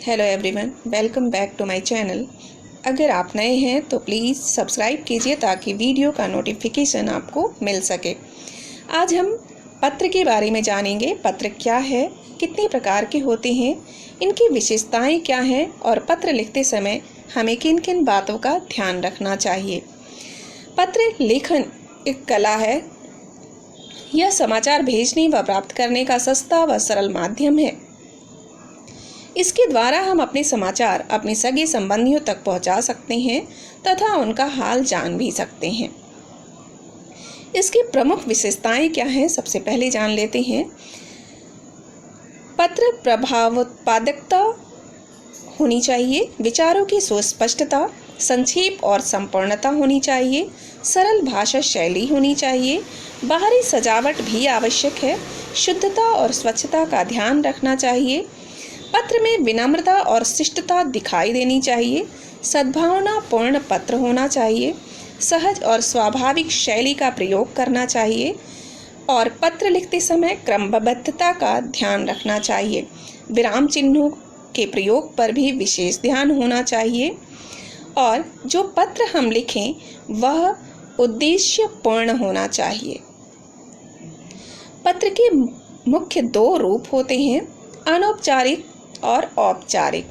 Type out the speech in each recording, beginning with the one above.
Hello everyone, welcome back to my channel. अगर आप नए हैं तो प्लीज़ सब्सक्राइब कीजिए ताकि वीडियो का नोटिफिकेशन आपको मिल सके। आज हम पत्र के बारे में जानेंगे। पत्र क्या है, कितने प्रकार के होते हैं, इनकी विशेषताएं क्या हैं और पत्र लिखते समय हमें किन किन बातों का ध्यान रखना चाहिए। पत्र लेखन एक कला है। यह समाचार भेजने व प्राप्त करने का सस्ता व सरल माध्यम है। इसके द्वारा हम अपने समाचार अपने सगे संबंधियों तक पहुंचा सकते हैं तथा उनका हाल जान भी सकते हैं। इसकी प्रमुख विशेषताएं क्या हैं, सबसे पहले जान लेते हैं। पत्र प्रभावोत्पादकता होनी चाहिए, विचारों की सुस्पष्टता, संक्षेप और संपूर्णता होनी चाहिए, सरल भाषा शैली होनी चाहिए, बाहरी सजावट भी आवश्यक है, शुद्धता और स्वच्छता का ध्यान रखना चाहिए, पत्र में विनम्रता और शिष्टता दिखाई देनी चाहिए, सद्भावनापूर्ण पत्र होना चाहिए, सहज और स्वाभाविक शैली का प्रयोग करना चाहिए और पत्र लिखते समय क्रमबद्धता का ध्यान रखना चाहिए। विराम चिन्हों के प्रयोग पर भी विशेष ध्यान होना चाहिए और जो पत्र हम लिखें वह उद्देश्यपूर्ण होना चाहिए। पत्र के मुख्य दो रूप होते हैं, अनौपचारिक और औपचारिक।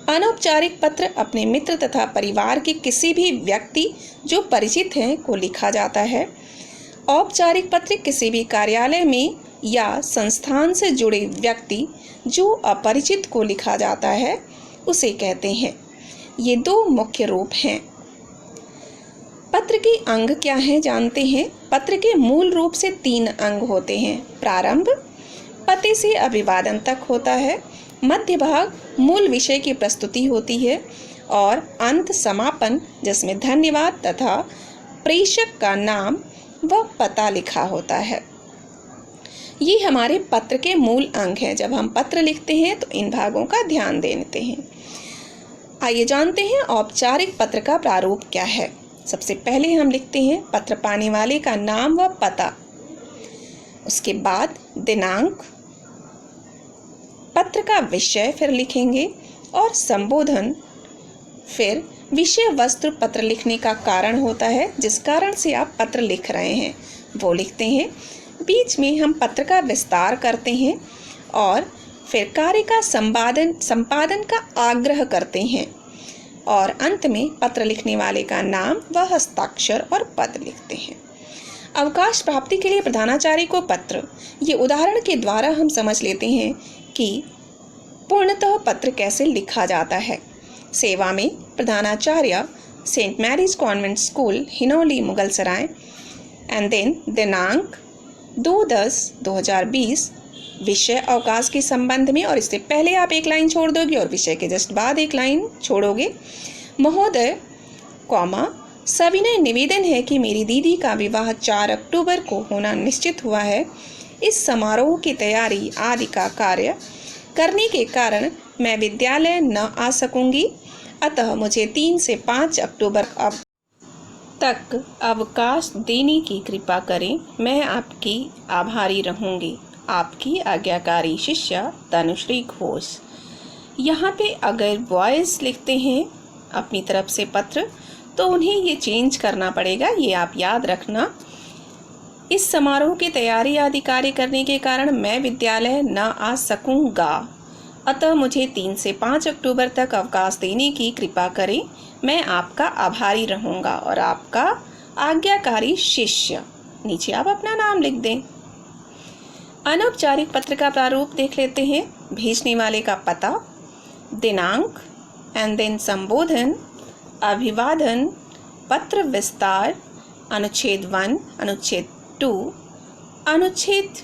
अनौपचारिक पत्र अपने मित्र तथा परिवार के किसी भी व्यक्ति जो परिचित हैं को लिखा जाता है। औपचारिक पत्र किसी भी कार्यालय में या संस्थान से जुड़े व्यक्ति जो अपरिचित को लिखा जाता है उसे कहते हैं। ये दो मुख्य रूप हैं। पत्र के अंग क्या हैं जानते हैं। पत्र के मूल रूप से 3 अंग होते हैं। प्रारंभ पते से अभिवादन तक होता है, मध्य भाग मूल विषय की प्रस्तुति होती है और अंत समापन जिसमें धन्यवाद तथा प्रेषक का नाम व पता लिखा होता है। ये हमारे पत्र के मूल अंग हैं। जब हम पत्र लिखते हैं तो इन भागों का ध्यान देते हैं। आइए जानते हैं औपचारिक पत्र का प्रारूप क्या है। सबसे पहले हम लिखते हैं पत्र पाने वाले का नाम व पता, उसके बाद दिनांक, पत्र का विषय फिर लिखेंगे और संबोधन, फिर विषय वस्तु पत्र लिखने का कारण होता है जिस कारण से आप पत्र लिख रहे हैं वो लिखते हैं। बीच में हम पत्र का विस्तार करते हैं और फिर कार्य का संपादन का आग्रह करते हैं और अंत में पत्र लिखने वाले का नाम व हस्ताक्षर और पद लिखते हैं। अवकाश प्राप्ति के लिए प्रधानाचार्य को पत्र, ये उदाहरण के द्वारा हम समझ लेते हैं कि पूर्णतः पत्र कैसे लिखा जाता है। सेवा में प्रधानाचार्य, Saint Mary's convent school, Hinauli, Mughalsarai, and then दिनांक 2/10/2020। विषय अवकाश के संबंध में, और इससे पहले आप एक लाइन छोड़ दोगे और विषय के जस्ट बाद एक लाइन छोड़ोगे। महोदय, सविनय निवेदन है कि मेरी दीदी का विवाह 4 अक्टूबर को होना निश्चित हुआ है। इस समारोह की तैयारी आदि का कार्य करने के कारण मैं विद्यालय न आ सकूंगी, अतः मुझे 3 से 5 अक्टूबर तक अवकाश देने की कृपा करें। मैं आपकी आभारी रहूंगी। आपकी आज्ञाकारी शिष्या तनुश्री घोष। यहाँ पे अगर वॉइस लिखते हैं अपनी तरफ से पत्र तो उन्हें ये चेंज करना पड़ेगा, ये आप याद रखना। इस समारोह की तैयारी आदि कार्य करने के कारण मैं विद्यालय न आ सकूंगा, अतः मुझे 3 से 5 अक्टूबर तक अवकाश देने की कृपा करें। मैं आपका आभारी रहूंगा और आपका आज्ञाकारी शिष्य, नीचे आप अपना नाम लिख दें। अनौपचारिक पत्र का प्रारूप देख लेते हैं। भेजने वाले का पता, दिनांक, एंड देन संबोधन, अभिवादन, पत्र विस्तार, अनुच्छेद 1, अनुच्छेद 2, अनुच्छेद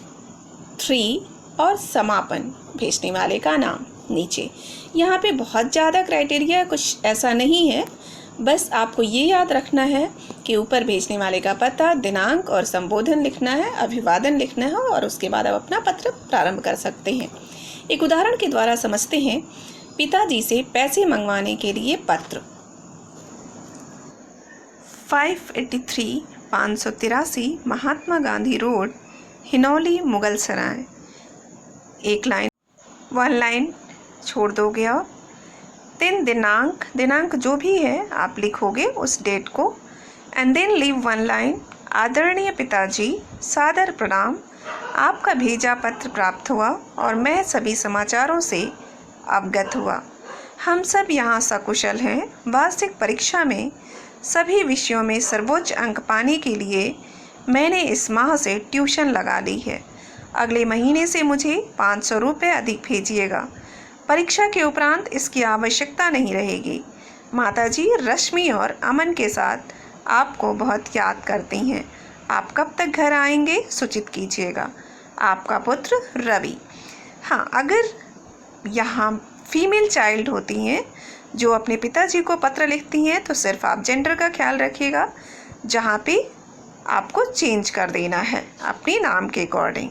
3 और समापन, भेजने वाले का नाम नीचे। यहाँ पे बहुत ज़्यादा क्राइटेरिया कुछ ऐसा नहीं है, बस आपको ये याद रखना है कि ऊपर भेजने वाले का पता, दिनांक और संबोधन लिखना है, अभिवादन लिखना है और उसके बाद आप अपना पत्र प्रारंभ कर सकते हैं। एक उदाहरण के द्वारा समझते हैं। पिताजी से पैसे मंगवाने के लिए पत्र। 583 583 महात्मा गांधी रोड, हिनौली, मुगलसराय। एक लाइन 1 लाइन छोड़ दोगे आप। देन दिनांक जो भी है आप लिखोगे उस डेट को। And then leave one line, आदरणीय पिताजी, सादर प्रणाम, आपका भेजा पत्र प्राप्त हुआ और मैं सभी समाचारों से अवगत हुआ। हम सब यहाँ सकुशल हैं। वार्षिक परीक्षा में सभी विषयों में सर्वोच्च अंक पाने के लिए मैंने इस माह से ट्यूशन लगा ली है। अगले महीने से मुझे 500 रुपये अधिक भेजिएगा। परीक्षा के उपरांत इसकी आवश्यकता नहीं रहेगी। माताजी रश्मि और अमन के साथ आपको बहुत याद करती हैं। आप कब तक घर आएंगे सूचित कीजिएगा। आपका पुत्र रवि। हाँ, अगर यहाँ फीमेल चाइल्ड होती हैं जो अपने पिताजी को पत्र लिखती हैं तो सिर्फ आप जेंडर का ख्याल रखिएगा, जहाँ पे आपको चेंज कर देना है अपने नाम के अकॉर्डिंग।